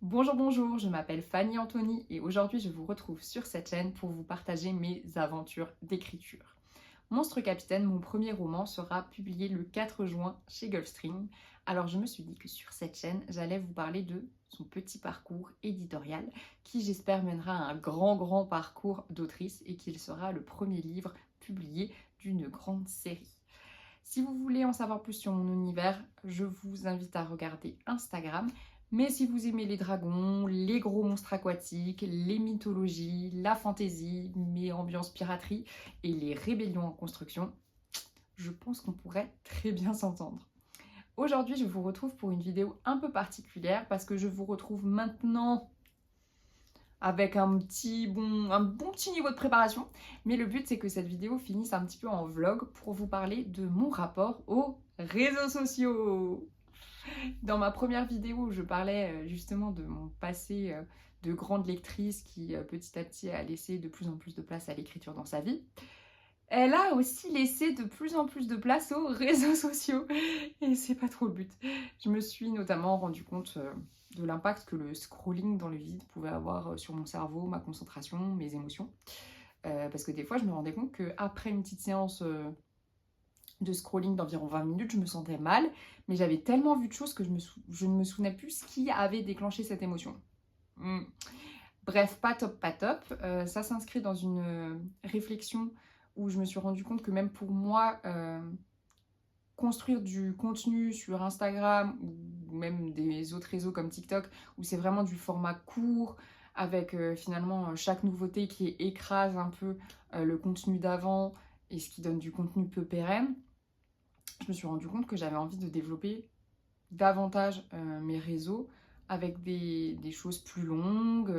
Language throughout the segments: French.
Bonjour, bonjour, je m'appelle Fanny Anthony et aujourd'hui je vous retrouve sur cette chaîne pour vous partager mes aventures d'écriture. Monstre Capitaine, mon premier roman, sera publié le 4 juin chez Gulfstream. Alors je me suis dit que sur cette chaîne, j'allais vous parler de son petit parcours éditorial qui j'espère mènera à un grand parcours d'autrice et qu'il sera le premier livre publié d'une grande série. Si vous voulez en savoir plus sur mon univers, je vous invite à regarder Instagram. Mais si vous aimez les dragons, les gros monstres aquatiques, les mythologies, la fantaisie, mes ambiances piraterie et les rébellions en construction, je pense qu'on pourrait très bien s'entendre. Aujourd'hui, je vous retrouve pour une vidéo un peu particulière parce que je vous retrouve maintenant avec un bon petit niveau de préparation. Mais le but, c'est que cette vidéo finisse un petit peu en vlog pour vous parler de mon rapport aux réseaux sociaux. Dans ma première vidéo, je parlais justement de mon passé de grande lectrice qui petit à petit a laissé de plus en plus de place à l'écriture dans sa vie. Elle a aussi laissé de plus en plus de place aux réseaux sociaux. Et c'est pas trop le but. Je me suis notamment rendu compte de l'impact que le scrolling dans le vide pouvait avoir sur mon cerveau, ma concentration, mes émotions. Parce que des fois, je me rendais compte qu'après une petite séance de scrolling d'environ 20 minutes, je me sentais mal, mais j'avais tellement vu de choses que je ne me souvenais plus ce qui avait déclenché cette émotion. Bref, pas top, pas top. Ça s'inscrit dans une réflexion où je me suis rendu compte que même pour moi, construire du contenu sur Instagram ou même des autres réseaux comme TikTok, où c'est vraiment du format court, avec finalement chaque nouveauté qui écrase un peu le contenu d'avant et ce qui donne du contenu peu pérenne, je me suis rendu compte que j'avais envie de développer davantage mes réseaux avec des choses plus longues,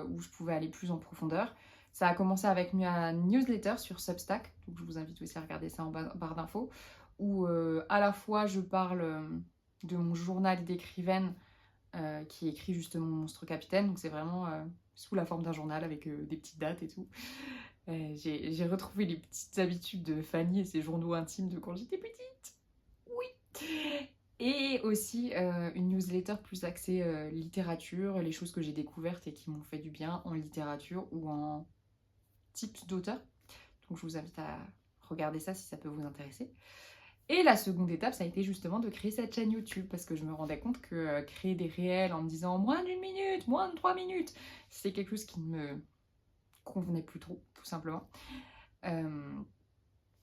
où je pouvais aller plus en profondeur. Ça a commencé avec ma newsletter sur Substack, donc je vous invite aussi à regarder ça en barre d'infos, où à la fois je parle de mon journal d'écrivaine qui écrit justement Monstre Capitaine, donc c'est vraiment sous la forme d'un journal avec des petites dates et tout. J'ai retrouvé les petites habitudes de Fanny et ses journaux intimes de quand j'étais petite. Oui. Et aussi une newsletter plus axée littérature, les choses que j'ai découvertes et qui m'ont fait du bien en littérature ou en type d'auteur. Donc je vous invite à regarder ça si ça peut vous intéresser. Et la seconde étape, ça a été justement de créer cette chaîne YouTube parce que je me rendais compte que créer des réels en me disant moins d'une minute, moins de 3 minutes, c'est quelque chose qui ne me convenait plus trop, tout simplement.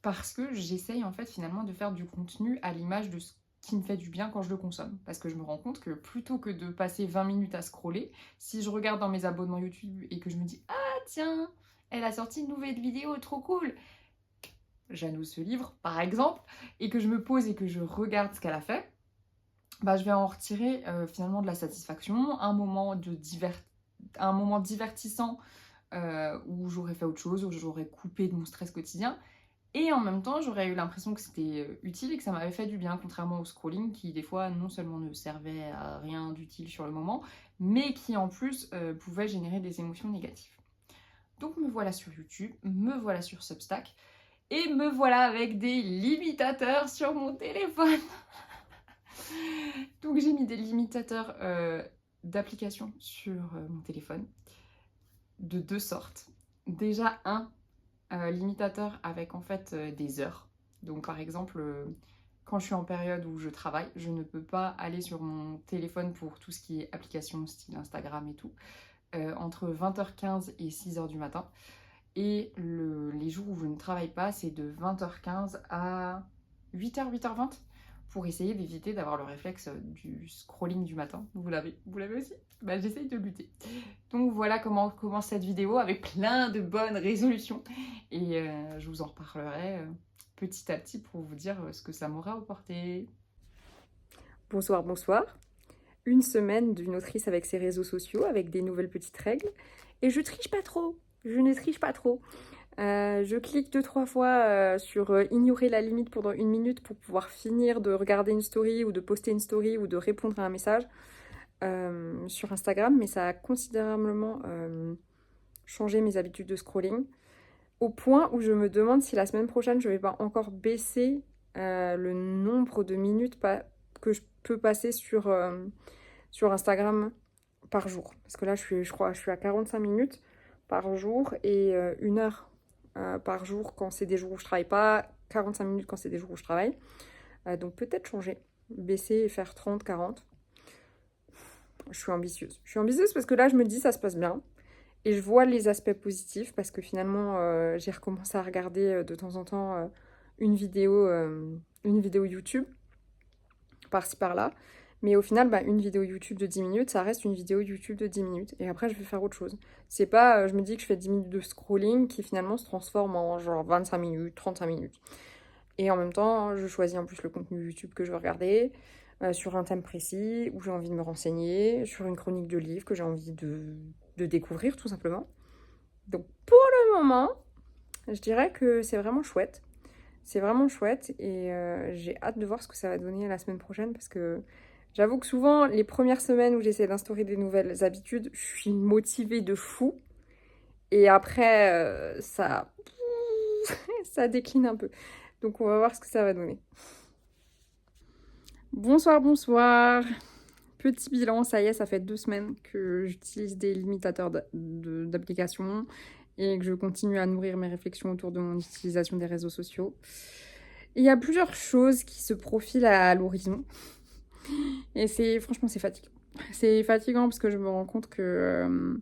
Parce que j'essaye en fait finalement de faire du contenu à l'image de ce qui me fait du bien quand je le consomme. Parce que je me rends compte que plutôt que de passer 20 minutes à scroller, si je regarde dans mes abonnements YouTube et que je me dis « Ah tiens, elle a sorti une nouvelle vidéo, trop cool !» J'annonce ce livre par exemple, et que je me pose et que je regarde ce qu'elle a fait, bah, je vais en retirer finalement de la satisfaction, un moment divertissant où j'aurais fait autre chose, où j'aurais coupé de mon stress quotidien. Et en même temps, j'aurais eu l'impression que c'était utile et que ça m'avait fait du bien, contrairement au scrolling qui, des fois, non seulement ne servait à rien d'utile sur le moment, mais qui, en plus, pouvait générer des émotions négatives. Donc, me voilà sur YouTube, me voilà sur Substack, et me voilà avec des limitateurs sur mon téléphone. Donc, j'ai mis des limitateurs d'applications sur mon téléphone, de deux sortes. Déjà, un limitateur avec en fait des heures. Donc par exemple, quand je suis en période où je travaille, je ne peux pas aller sur mon téléphone pour tout ce qui est application style Instagram et tout, entre 20h15 et 6h du matin. Et les jours où je ne travaille pas, c'est de 20h15 à 8h, 8h20 pour essayer d'éviter d'avoir le réflexe du scrolling du matin. Vous l'avez aussi? Bah, j'essaye de lutter. Donc voilà comment commence cette vidéo avec plein de bonnes résolutions. Et je vous en reparlerai petit à petit pour vous dire ce que ça m'aura apporté. Bonsoir, bonsoir. Une semaine d'une autrice avec ses réseaux sociaux, avec des nouvelles petites règles. Et je triche pas trop. Je ne triche pas trop. Je clique 2-3 fois sur ignorer la limite pendant 1 minute pour pouvoir finir de regarder une story ou de poster une story ou de répondre à un message sur Instagram. Mais ça a considérablement changé mes habitudes de scrolling. Au point où je me demande si la semaine prochaine, je vais pas encore baisser le nombre de minutes que je peux passer sur Instagram par jour. Parce que là, je crois, je suis à 45 minutes par jour et 1 heure par jour quand c'est des jours où je travaille pas, 45 minutes quand c'est des jours où je travaille. Donc peut-être changer, baisser et faire 30, 40. Je suis ambitieuse. Je suis ambitieuse parce que là, je me dis, ça se passe bien. Et je vois les aspects positifs parce que finalement, j'ai recommencé à regarder de temps en temps une vidéo YouTube, par-ci par-là. Mais au final, une vidéo YouTube de 10 minutes, ça reste une vidéo YouTube de 10 minutes. Et après, je vais faire autre chose. C'est pas, je me dis que je fais 10 minutes de scrolling qui finalement se transforme en genre 25 minutes, 35 minutes. Et en même temps, je choisis en plus le contenu YouTube que je veux regarder, sur un thème précis, où j'ai envie de me renseigner, sur une chronique de livre que j'ai envie de découvrir, tout simplement. Donc pour le moment, je dirais que c'est vraiment chouette. C'est vraiment chouette et j'ai hâte de voir ce que ça va donner la semaine prochaine parce que j'avoue que souvent, les premières semaines où j'essaie d'instaurer des nouvelles habitudes, je suis motivée de fou. Et après, ça décline un peu. Donc on va voir ce que ça va donner. Bonsoir, bonsoir. Petit bilan, ça y est, ça fait 2 semaines que j'utilise des limitateurs d'applications et que je continue à nourrir mes réflexions autour de mon utilisation des réseaux sociaux. Il y a plusieurs choses qui se profilent à l'horizon. Et franchement, c'est fatigant. C'est fatigant parce que je me rends compte que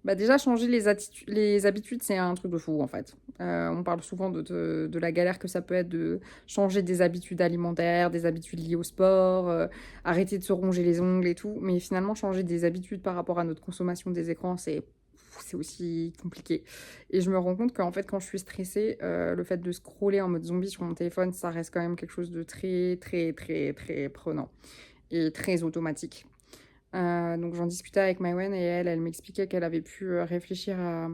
déjà, changer les habitudes, c'est un truc de fou, en fait. On parle souvent de la galère que ça peut être de changer des habitudes alimentaires, des habitudes liées au sport, arrêter de se ronger les ongles et tout. Mais finalement, changer des habitudes par rapport à notre consommation des écrans, c'est aussi compliqué. Et je me rends compte qu'en fait, quand je suis stressée, le fait de scroller en mode zombie sur mon téléphone, ça reste quand même quelque chose de très, très, très, très prenant et très automatique. Donc j'en discutais avec Maïwen et elle m'expliquait qu'elle avait pu réfléchir à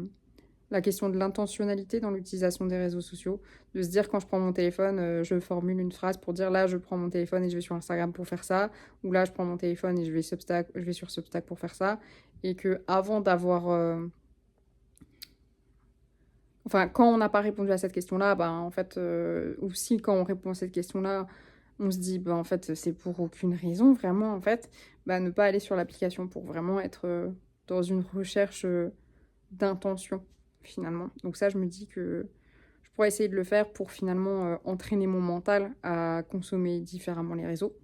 la question de l'intentionnalité dans l'utilisation des réseaux sociaux, de se dire quand je prends mon téléphone, je formule une phrase pour dire là je prends mon téléphone et je vais sur Instagram pour faire ça, ou là je prends mon téléphone et je vais sur Substack pour faire ça, et que avant d'avoir enfin, quand on n'a pas répondu à cette question-là, en fait, ou si quand on répond à cette question-là, on se dit, en fait, c'est pour aucune raison, vraiment, en fait, ne pas aller sur l'application pour vraiment être dans une recherche d'intention, finalement. Donc ça, je me dis que je pourrais essayer de le faire pour finalement entraîner mon mental à consommer différemment les réseaux.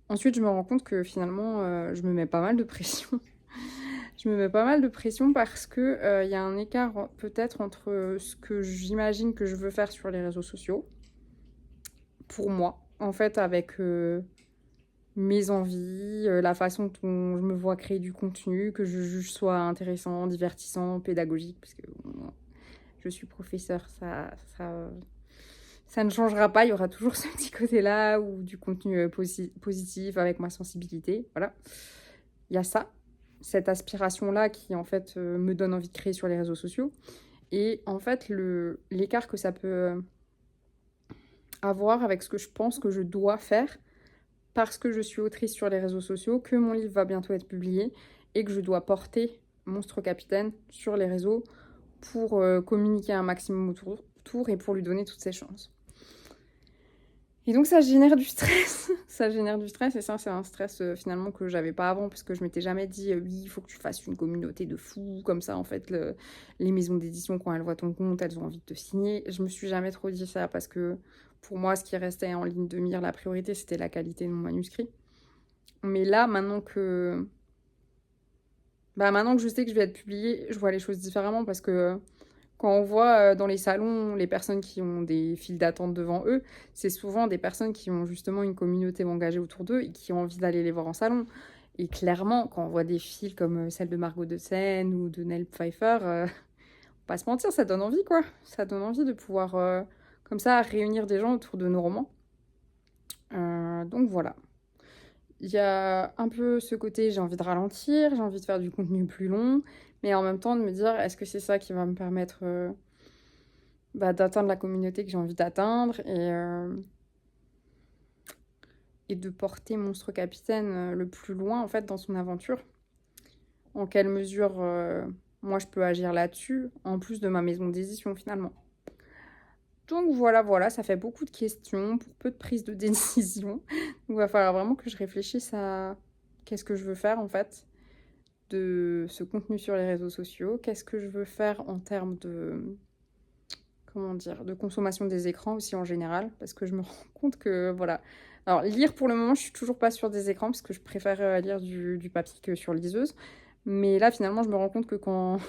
Ensuite, je me rends compte que finalement, je me mets pas mal de pression. Je me mets pas mal de pression parce que y a un écart peut-être entre ce que j'imagine que je veux faire sur les réseaux sociaux, pour moi, en fait, avec mes envies, la façon dont je me vois créer du contenu, que je juge soit intéressant, divertissant, pédagogique, parce que je suis professeure, ça ne changera pas, il y aura toujours ce petit côté-là, ou du contenu positif avec ma sensibilité, voilà. Il y a ça. Cette aspiration-là qui, en fait, me donne envie de créer sur les réseaux sociaux. Et en fait, l'écart que ça peut avoir avec ce que je pense que je dois faire parce que je suis autrice sur les réseaux sociaux, que mon livre va bientôt être publié et que je dois porter Monstre Capitaine sur les réseaux pour communiquer un maximum autour et pour lui donner toutes ses chances. Et donc ça génère du stress, ça génère du stress et ça c'est un stress finalement que j'avais pas avant parce que je m'étais jamais dit oui il faut que tu fasses une communauté de fous comme ça en fait les maisons d'édition quand elles voient ton compte elles ont envie de te signer. Je me suis jamais trop dit ça parce que pour moi ce qui restait en ligne de mire la priorité c'était la qualité de mon manuscrit. Mais là maintenant que je sais que je vais être publiée, je vois les choses différemment parce que quand on voit dans les salons les personnes qui ont des files d'attente devant eux, c'est souvent des personnes qui ont justement une communauté engagée autour d'eux et qui ont envie d'aller les voir en salon. Et clairement, quand on voit des files comme celle de Margot de Seine ou de Nell Pfeiffer, on va pas se mentir, ça donne envie quoi. Ça donne envie de pouvoir comme ça réunir des gens autour de nos romans. Donc voilà. Il y a un peu ce côté, j'ai envie de ralentir, j'ai envie de faire du contenu plus long, mais en même temps de me dire, est-ce que c'est ça qui va me permettre d'atteindre la communauté que j'ai envie d'atteindre et de porter Monstre Capitaine le plus loin en fait dans son aventure. En quelle mesure moi je peux agir là-dessus, en plus de ma maison d'édition finalement. Donc voilà, ça fait beaucoup de questions pour peu de prises de décision. Donc il va falloir vraiment que je réfléchisse à qu'est-ce que je veux faire en fait. de ce contenu sur les réseaux sociaux, qu'est-ce que je veux faire en termes de, comment dire, de consommation des écrans aussi en général, parce que je me rends compte que, voilà. Alors, lire pour le moment, je suis toujours pas sur des écrans, parce que je préfère lire du papier que sur liseuse. Mais là, finalement, je me rends compte que quand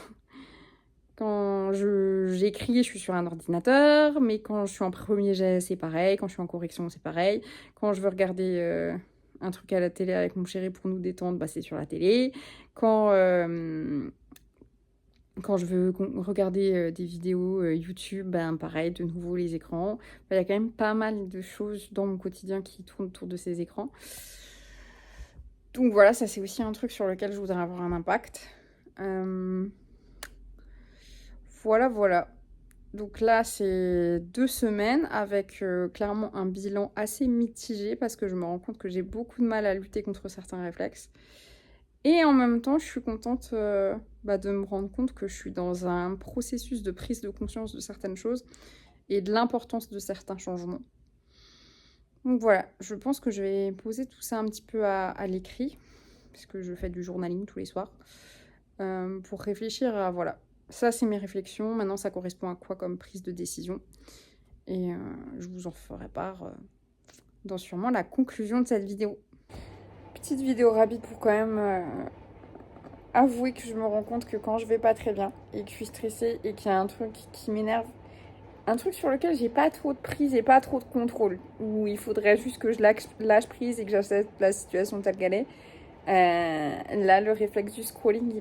j'écris, je suis sur un ordinateur, mais quand je suis en premier jet, c'est pareil, quand je suis en correction, c'est pareil. Quand je veux regarder un truc à la télé avec mon chéri pour nous détendre, bah, c'est sur la télé. Quand je veux regarder des vidéos YouTube, ben pareil, de nouveau les écrans. Il y a quand même pas mal de choses dans mon quotidien qui tournent autour de ces écrans. Donc voilà, ça c'est aussi un truc sur lequel je voudrais avoir un impact. Voilà. Donc là, c'est 2 semaines avec clairement un bilan assez mitigé parce que je me rends compte que j'ai beaucoup de mal à lutter contre certains réflexes. Et en même temps, je suis contente de me rendre compte que je suis dans un processus de prise de conscience de certaines choses et de l'importance de certains changements. Donc voilà, je pense que je vais poser tout ça un petit peu à l'écrit, puisque je fais du journaling tous les soirs, pour réfléchir à, voilà, ça c'est mes réflexions, maintenant ça correspond à quoi comme prise de décision. Et je vous en ferai part dans sûrement la conclusion de cette vidéo. Petite vidéo rapide pour quand même avouer que je me rends compte que quand je vais pas très bien et que je suis stressée et qu'il y a un truc qui m'énerve, un truc sur lequel j'ai pas trop de prise et pas trop de contrôle, où il faudrait juste que je lâche prise et que j'accepte la situation telle qu'elle est. Là, le réflexe du scrolling,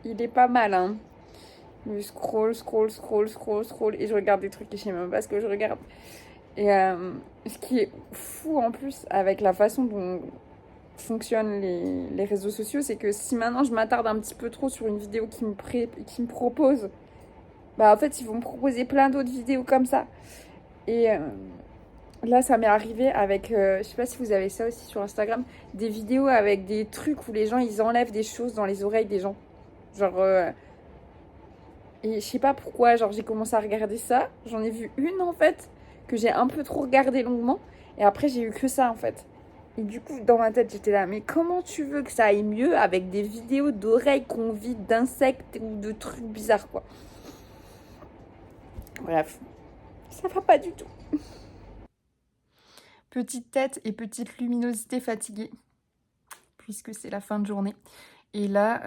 il est pas mal, hein. Je scroll, et je regarde des trucs et je sais même pas ce que je regarde. Et ce qui est fou en plus avec la façon dont fonctionnent les réseaux sociaux, c'est que si maintenant je m'attarde un petit peu trop sur une vidéo qui me propose, bah en fait ils vont me proposer plein d'autres vidéos comme ça. Et là ça m'est arrivé avec, je sais pas si vous avez ça aussi sur Instagram, des vidéos avec des trucs où les gens ils enlèvent des choses dans les oreilles des gens. Genre, et je sais pas pourquoi, genre j'ai commencé à regarder ça, j'en ai vu une en fait, que j'ai un peu trop regardé longuement, et après j'ai eu que ça en fait. Et du coup, dans ma tête, j'étais là, mais comment tu veux que ça aille mieux avec des vidéos d'oreilles qu'on vide d'insectes ou de trucs bizarres, quoi. Bref, ça va pas du tout. Petite tête et petite luminosité fatiguée, puisque c'est la fin de journée. Et là,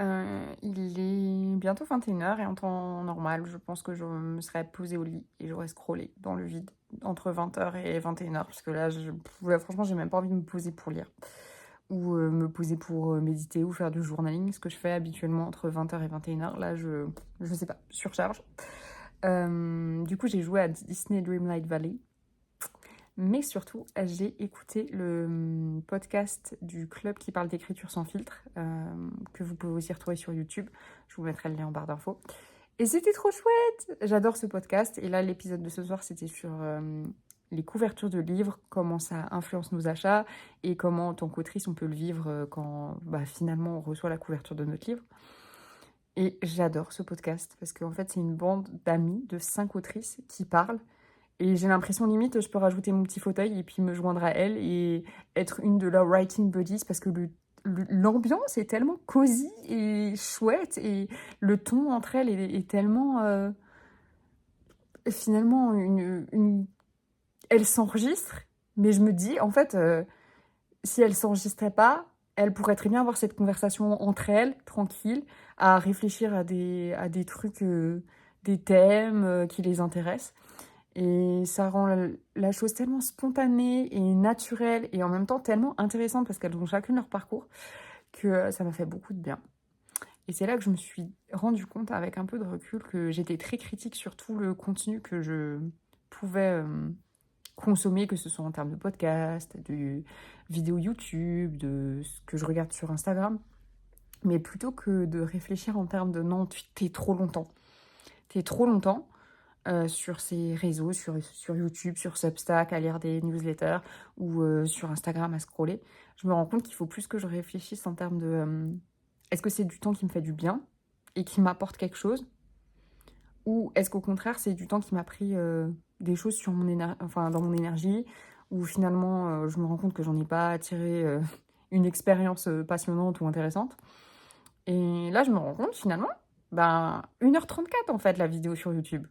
il est bientôt 21h et en temps normal, je pense que je me serais posée au lit et j'aurais scrollé dans le vide entre 20h et 21h, parce que là, franchement, j'ai même pas envie de me poser pour lire ou me poser pour méditer ou faire du journaling, ce que je fais habituellement entre 20h et 21h. Là, je sais pas, surcharge. Du coup, j'ai joué à Disney Dreamlight Valley. Mais surtout, j'ai écouté le podcast du club qui parle d'écriture sans filtre, que vous pouvez aussi retrouver sur YouTube. Je vous mettrai le lien en barre d'infos. Et c'était trop chouette! J'adore ce podcast. Et là, l'épisode de ce soir, c'était sur les couvertures de livres, comment ça influence nos achats et comment, en tant qu'autrice, on peut le vivre quand finalement on reçoit la couverture de notre livre. Et j'adore ce podcast parce qu'en fait, c'est une bande d'amis de 5 autrices qui parlent. Et j'ai l'impression, limite, je peux rajouter mon petit fauteuil et puis me joindre à elles et être une de leurs writing buddies parce que l'ambiance est tellement cosy et chouette et le ton entre elles est tellement... finalement, elles s'enregistrent, mais je me dis, en fait, si elles s'enregistraient pas, elles pourraient très bien avoir cette conversation entre elles, tranquille, à réfléchir à des trucs, des thèmes qui les intéressent. Et ça rend la chose tellement spontanée et naturelle et en même temps tellement intéressante parce qu'elles ont chacune leur parcours que ça m'a fait beaucoup de bien. Et c'est là que je me suis rendu compte avec un peu de recul que j'étais très critique sur tout le contenu que je pouvais consommer, que ce soit en termes de podcast, de vidéos YouTube, de ce que je regarde sur Instagram. Mais plutôt que de réfléchir en termes de non, t'es trop longtemps. T'es trop longtemps. Sur ces réseaux, sur YouTube, sur Substack, à lire des newsletters ou sur Instagram à scroller, je me rends compte qu'il faut plus que je réfléchisse en termes de est-ce que c'est du temps qui me fait du bien et qui m'apporte quelque chose, ou est-ce qu'au contraire c'est du temps qui m'a pris des choses sur dans mon énergie, où finalement je me rends compte que j'en ai pas tiré une expérience passionnante ou intéressante. Et là, je me rends compte finalement, 1h34 en fait la vidéo sur YouTube.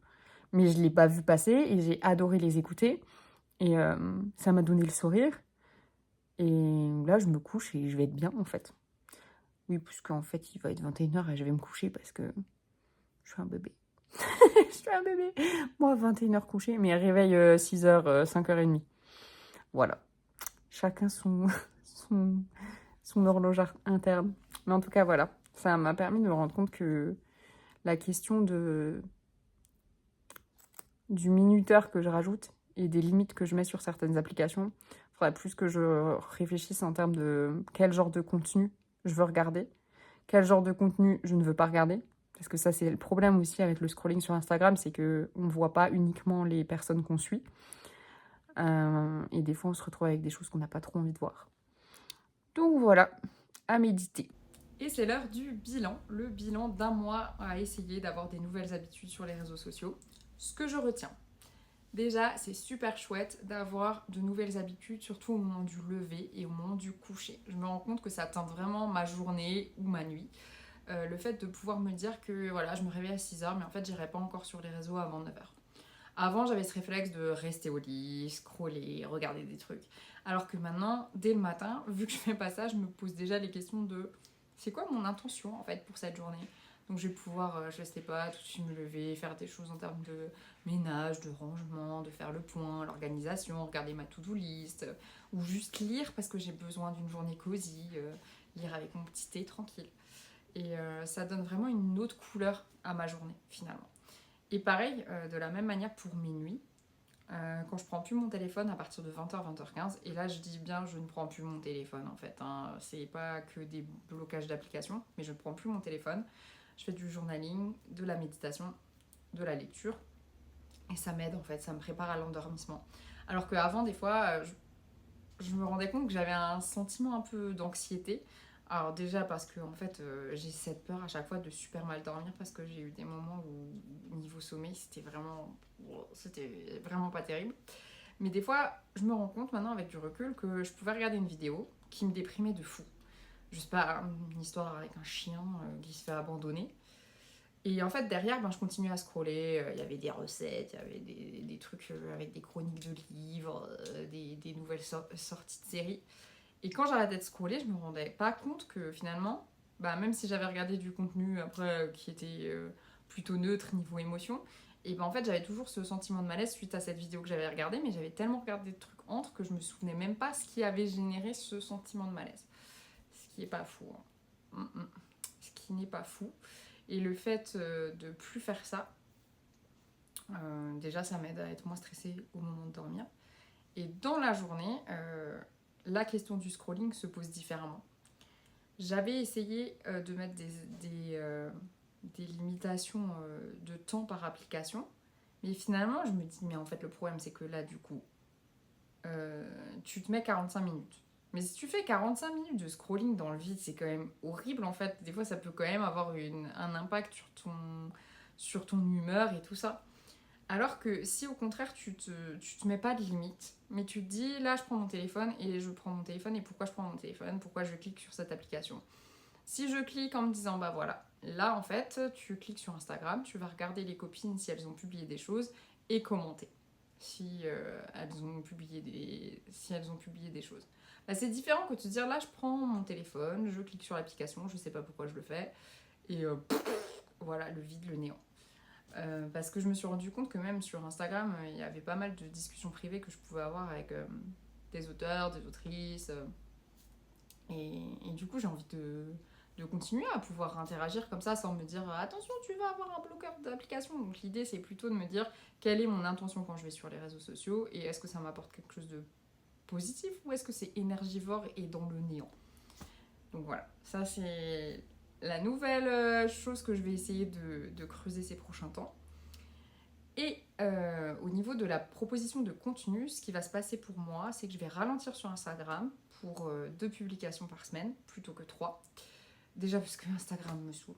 Mais je ne l'ai pas vue passer et j'ai adoré les écouter. Et ça m'a donné le sourire. Et là, je me couche et je vais être bien en fait. Oui, puisqu'en fait, il va être 21h et je vais me coucher parce que je suis un bébé. Je suis un bébé. Moi, 21h couché, mais réveil 6h, 5h30. Voilà. Chacun son, son horloge interne. Mais en tout cas, voilà. Ça m'a permis de me rendre compte que la question du minuteur que je rajoute et des limites que je mets sur certaines applications, il faudrait plus que je réfléchisse en termes de quel genre de contenu je veux regarder, quel genre de contenu je ne veux pas regarder. Parce que ça, c'est le problème aussi avec le scrolling sur Instagram, c'est qu'on ne voit pas uniquement les personnes qu'on suit. Et des fois, on se retrouve avec des choses qu'on n'a pas trop envie de voir. Donc voilà, à méditer. Et c'est l'heure du bilan, le bilan d'un mois à essayer d'avoir des nouvelles habitudes sur les réseaux sociaux. Ce que je retiens. Déjà, c'est super chouette d'avoir de nouvelles habitudes, surtout au moment du lever et au moment du coucher. Je me rends compte que ça teinte vraiment ma journée ou ma nuit. Le fait de pouvoir me dire que voilà, je me réveille à 6h, mais en fait, j'irai pas encore sur les réseaux avant 9h. Avant, j'avais ce réflexe de rester au lit, scroller, regarder des trucs. Alors que maintenant, dès le matin, vu que je fais pas ça, je me pose déjà les questions de c'est quoi mon intention en fait pour cette journée. Donc je vais pouvoir, je sais pas, tout de suite me lever, faire des choses en termes de ménage, de rangement, de faire le point, l'organisation, regarder ma to-do list, ou juste lire parce que j'ai besoin d'une journée cosy, lire avec mon petit thé tranquille. Et ça donne vraiment une autre couleur à ma journée finalement. Et pareil, de la même manière pour mes nuits, quand je prends plus mon téléphone à partir de 20h, 20h15, et là je dis bien je ne prends plus mon téléphone en fait, hein. C'est pas que des blocages d'applications, mais je ne prends plus mon téléphone. Je fais du journaling, de la méditation, de la lecture, et ça m'aide en fait, ça me prépare à l'endormissement. Alors qu'avant, des fois, je me rendais compte que j'avais un sentiment un peu d'anxiété. Alors déjà parce que en fait j'ai cette peur à chaque fois de super mal dormir parce que j'ai eu des moments où niveau sommeil c'était vraiment pas terrible. Mais des fois je me rends compte maintenant avec du recul que je pouvais regarder une vidéo qui me déprimait de fou. Je sais pas, une histoire avec un chien qui se fait abandonner. Et en fait derrière je continuais à scroller, il y avait des recettes, il y avait des trucs avec des chroniques de livres, des nouvelles sorties de séries. Et quand j'arrêtais de scroller, je me rendais pas compte que finalement, même si j'avais regardé du contenu après qui était plutôt neutre niveau émotion, et en fait j'avais toujours ce sentiment de malaise suite à cette vidéo que j'avais regardée, mais j'avais tellement regardé de trucs entre que je me souvenais même pas ce qui avait généré ce sentiment de malaise. Ce qui est pas fou. Hein. Ce qui n'est pas fou. Et le fait de plus faire ça, déjà ça m'aide à être moins stressée au moment de dormir. Et dans la journée, la question du scrolling se pose différemment. J'avais essayé de mettre des limitations de temps par application, mais finalement je me dis mais en fait le problème c'est que là du coup tu te mets 45 minutes. Mais si tu fais 45 minutes de scrolling dans le vide, c'est quand même horrible en fait. Des fois ça peut quand même avoir un impact sur ton humeur et tout ça. Alors que si au contraire tu te mets pas de limite, mais tu te dis là je prends mon téléphone et pourquoi je prends mon téléphone, pourquoi je clique sur cette application. Si je clique en me disant voilà, là en fait tu cliques sur Instagram, tu vas regarder les copines si elles ont publié des choses et commenter si elles ont publié des choses. C'est différent que de se dire là je prends mon téléphone, je clique sur l'application, je sais pas pourquoi je le fais et voilà le vide, le néant. Parce que je me suis rendu compte que même sur Instagram, il y avait pas mal de discussions privées que je pouvais avoir avec des auteurs, des autrices. Et du coup, j'ai envie de continuer à pouvoir interagir comme ça sans me dire attention, tu vas avoir un bloqueur d'application. Donc l'idée, c'est plutôt de me dire quelle est mon intention quand je vais sur les réseaux sociaux et est-ce que ça m'apporte quelque chose de positif ou est-ce que c'est énergivore et dans le néant. Donc voilà, ça c'est la nouvelle chose que je vais essayer de creuser ces prochains temps. Et au niveau de la proposition de contenu, ce qui va se passer pour moi, c'est que je vais ralentir sur Instagram pour 2 publications par semaine plutôt que 3. Déjà parce que Instagram me saoule.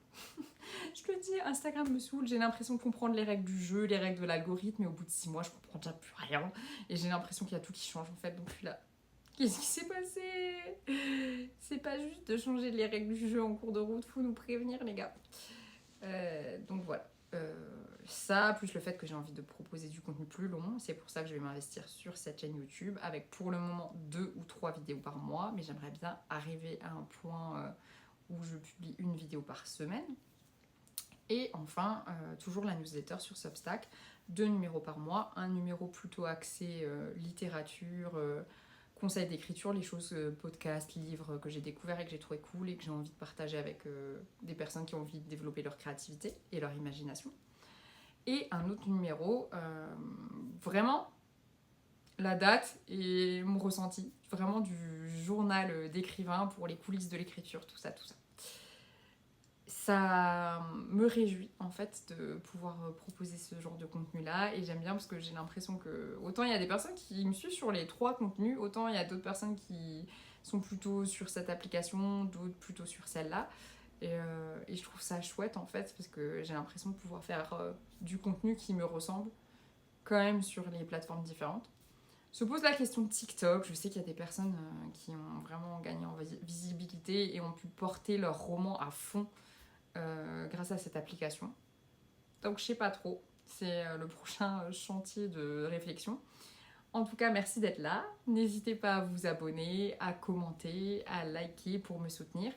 Je le dis, Instagram me saoule. J'ai l'impression de comprendre les règles du jeu, les règles de l'algorithme, et au bout de 6 mois, je comprends déjà plus rien. Et j'ai l'impression qu'il y a tout qui change en fait. Donc je suis là. Qu'est-ce qui s'est passé? C'est pas juste de changer les règles du jeu en cours de route, faut nous prévenir les gars. Donc voilà. Ça, plus le fait que j'ai envie de proposer du contenu plus long, c'est pour ça que je vais m'investir sur cette chaîne YouTube avec pour le moment 2 ou 3 vidéos par mois, mais j'aimerais bien arriver à un point où je publie une vidéo par semaine. Et enfin, toujours la newsletter sur Substack, 2 numéros par mois, un numéro plutôt axé littérature, conseils d'écriture, les choses podcasts, livres que j'ai découverts et que j'ai trouvé cool et que j'ai envie de partager avec des personnes qui ont envie de développer leur créativité et leur imagination. Et un autre numéro, vraiment la date et mon ressenti, vraiment du journal d'écrivain pour les coulisses de l'écriture, tout ça, tout ça. Ça me réjouit en fait de pouvoir proposer ce genre de contenu là et j'aime bien parce que j'ai l'impression que autant il y a des personnes qui me suivent sur les 3 contenus, autant il y a d'autres personnes qui sont plutôt sur cette application, d'autres plutôt sur celle-là et je trouve ça chouette en fait parce que j'ai l'impression de pouvoir faire du contenu qui me ressemble quand même sur les plateformes différentes. Se pose la question de TikTok, je sais qu'il y a des personnes qui ont vraiment gagné en visibilité et ont pu porter leur roman à fond grâce à cette application. Donc je sais pas trop, c'est le prochain chantier de réflexion. En tout cas, merci d'être là. N'hésitez pas à vous abonner, à commenter, à liker pour me soutenir.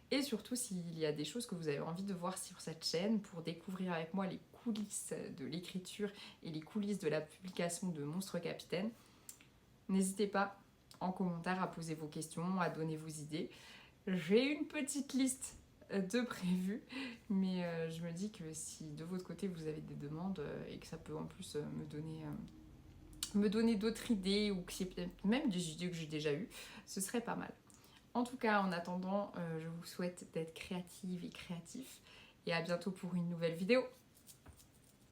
Et surtout, s'il y a des choses que vous avez envie de voir sur cette chaîne pour découvrir avec moi les coulisses de l'écriture et les coulisses de la publication de Monstre Capitaine, n'hésitez pas en commentaire à poser vos questions, à donner vos idées. J'ai une petite liste de prévu, mais je me dis que si de votre côté vous avez des demandes et que ça peut en plus me donner d'autres idées ou que c'est peut-être même des idées que j'ai déjà eues, ce serait pas mal. En tout cas, en attendant, je vous souhaite d'être créative et créatif et à bientôt pour une nouvelle vidéo.